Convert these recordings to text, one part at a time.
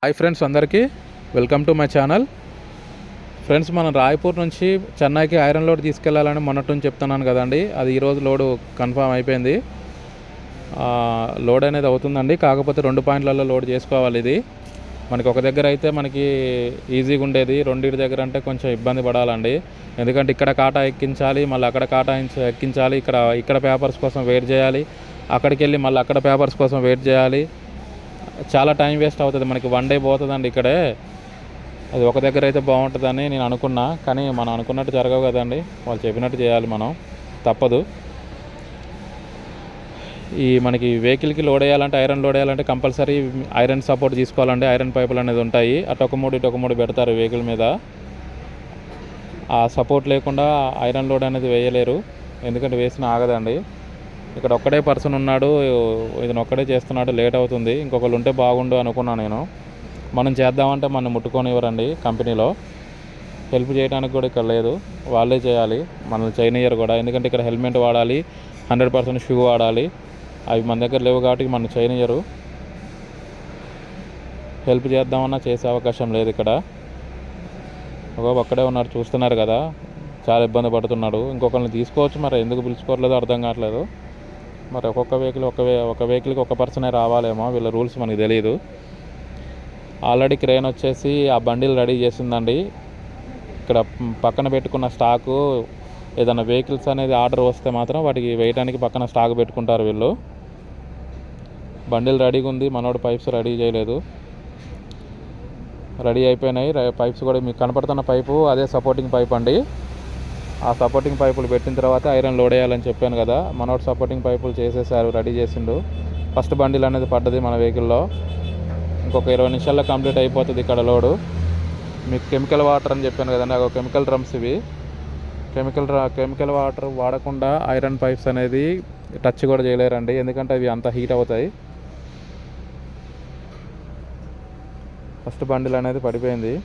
Hi friends, అందరికీ welcome to my channel. Friends, మనం రాయ్పూర్ నుంచి చెన్నైకి ఐరన్ లోడ్ తీసుకెళ్లాలని మొన్నటి నుంచి చెప్తున్నాను కదండి. అది ఈరోజు లోడు కన్ఫామ్ అయిపోయింది. లోడ్ అనేది అవుతుందండి. కాకపోతే 2 పాయింట్లలో లోడ్ చేసుకోవాలి. ఇది మనకి ఒక దగ్గర అయితే మనకి ఈజీగా ఉండేది, రెండింటి దగ్గర అంటే కొంచెం ఇబ్బంది పడాలండి. ఎందుకంటే ఇక్కడ కాటా ఎక్కించాలి, మళ్ళీ అక్కడ కాటా ఎక్కించాలి, ఇక్కడ పేపర్స్ కోసం వెయిట్ చేయాలి, అక్కడికి వెళ్ళి మళ్ళీ అక్కడ పేపర్స్ కోసం వెయిట్ చేయాలి. చాలా టైం వేస్ట్ అవుతుంది. మనకి 1 డే పోతుందండి ఇక్కడే. అది ఒక దగ్గర అయితే బాగుంటుందని నేను అనుకున్నా, కానీ మనం అనుకున్నట్టు జరగవు కదండి. వాళ్ళు చెప్పినట్టు చేయాలి, మనం తప్పదు. మనకి వెహికల్కి లోడ్ వేయాలంటే, ఐరన్ లోడ్ వేయాలంటే కంపల్సరీ ఐరన్ సపోర్ట్ తీసుకోవాలండి. ఐరన్ పైపులు అనేది ఉంటాయి, అటొక మూడు పెడతారు వెహికల్ మీద. ఆ సపోర్ట్ లేకుండా ఐరన్ లోడ్ అనేది వేయలేరు, ఎందుకంటే వేసిన ఆగదండి. ఇక్కడ ఒక్కడే పర్సన్ ఉన్నాడు, ఇతను ఒక్కడే చేస్తున్నాడు, లేట్ అవుతుంది. ఇంకొకరు ఉంటే బాగుండు అనుకున్నాను నేను. మనం చేద్దామంటే మనం ముట్టుకొనివ్వరండి కంపెనీలో. హెల్ప్ చేయడానికి కూడా ఇక్కడ లేదు, వాళ్ళే చేయాలి, మనల్ని చేయనియ్యరు కూడా. ఎందుకంటే ఇక్కడ హెల్మెట్ వాడాలి, 100% షూ వాడాలి. అవి మన దగ్గర లేవు కాబట్టి మనం చేయనియ్యరు. హెల్ప్ చేద్దామన్నా చేసే అవకాశం లేదు ఇక్కడ. ఒక్కడే ఉన్నాడు, చూస్తున్నారు కదా, చాలా ఇబ్బంది పడుతున్నాడు. ఇంకొకరిని తీసుకోవచ్చు, మరి ఎందుకు పిలుచుకోవట్లేదో అర్థం కావట్లేదు. మరి ఒక్కొక్క వెహికల్ ఒక వెహికల్కి ఒక పర్సనే రావాలేమో, వీళ్ళ రూల్స్ మనకు తెలియదు. ఆల్రెడీ క్రేన్ వచ్చేసి ఆ బండిలు రెడీ చేసిందండి. ఇక్కడ పక్కన పెట్టుకున్న స్టాకు, ఏదైనా వెహికల్స్ అనేది ఆర్డర్ వస్తే మాత్రం వాటికి వేయడానికి పక్కన స్టాక్ పెట్టుకుంటారు వీళ్ళు. బండిలు రెడీగా ఉంది, మనోడు పైప్స్ రెడీ చేయలేదు. రెడీ అయిపోయినాయి పైప్స్ కూడా. మీకు కనపడుతున్న పైపు అదే సపోర్టింగ్ పైప్ అండి. ఆ సపోర్టింగ్ పైపులు పెట్టిన తర్వాత ఐరన్ లోడ్ వేయాలని చెప్పాను కదా, మనోడు సపోర్టింగ్ పైపులు చేసేసారు, రెడీ చేసిండు. ఫస్ట్ బండిల్ అనేది పడ్డది మన వెహికల్లో. ఇంకొక 20 నిమిషాల్లో కంప్లీట్ అయిపోతుంది ఇక్కడ లోడు. మీకు కెమికల్ వాటర్ అని చెప్పాను కదండి, ఒక కెమికల్ డ్రమ్స్ ఇవి. కెమికల్ వాటర్ వాడకుండా ఐరన్ పైప్స్ అనేది టచ్ కూడా చేయలేరండి, ఎందుకంటే అవి అంత హీట్ అవుతాయి. ఫస్ట్ బండిల్ అనేది పడిపోయింది,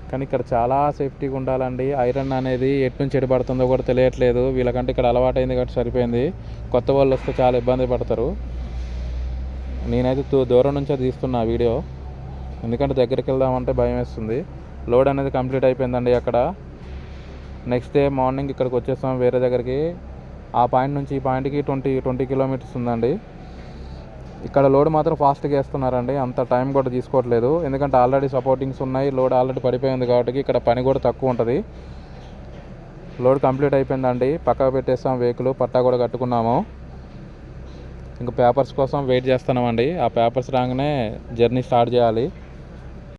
కానీ ఇక్కడ చాలా సేఫ్టీగా ఉండాలండి. ఐరన్ అనేది ఎటు నుంచి ఎడబడుతుందో కూడా తెలియట్లేదు. వీళ్ళకంటే ఇక్కడ అలవాటైంది కాబట్టి సరిపోయింది. కొత్త వాళ్ళు వస్తే చాలా ఇబ్బంది పడతారు. నేనైతే దూరం నుంచే తీస్తున్నా వీడియో, ఎందుకంటే దగ్గరికి వెళ్దామంటే భయం వేస్తుంది. లోడ్ అనేది కంప్లీట్ అయిపోయిందండి అక్కడ. నెక్స్ట్ డే మార్నింగ్ ఇక్కడికి వచ్చేస్తాం వేరే దగ్గరికి. ఆ పాయింట్ నుంచి ఈ పాయింట్కి 20 కిలోమీటర్స్ ఉందండి. ఇక్కడ లోడ్ మాత్రం ఫాస్ట్గా వేస్తున్నారండి, అంత టైం కూడా తీసుకోవట్లేదు. ఎందుకంటే ఆల్రెడీ సపోర్టింగ్స్ ఉన్నాయి, లోడ్ ఆల్రెడీ పడిపోయింది కాబట్టి ఇక్కడ పని కూడా తక్కువ ఉంటుంది. లోడ్ కంప్లీట్ అయిపోయిందండి, పక్కకు పెట్టేస్తాం వెహికల్, పట్టా కూడా కట్టుకున్నాము. ఇంకా పేపర్స్ కోసం వెయిట్ చేస్తున్నామండి. ఆ పేపర్స్ రాగానే జర్నీ స్టార్ట్ చేయాలి.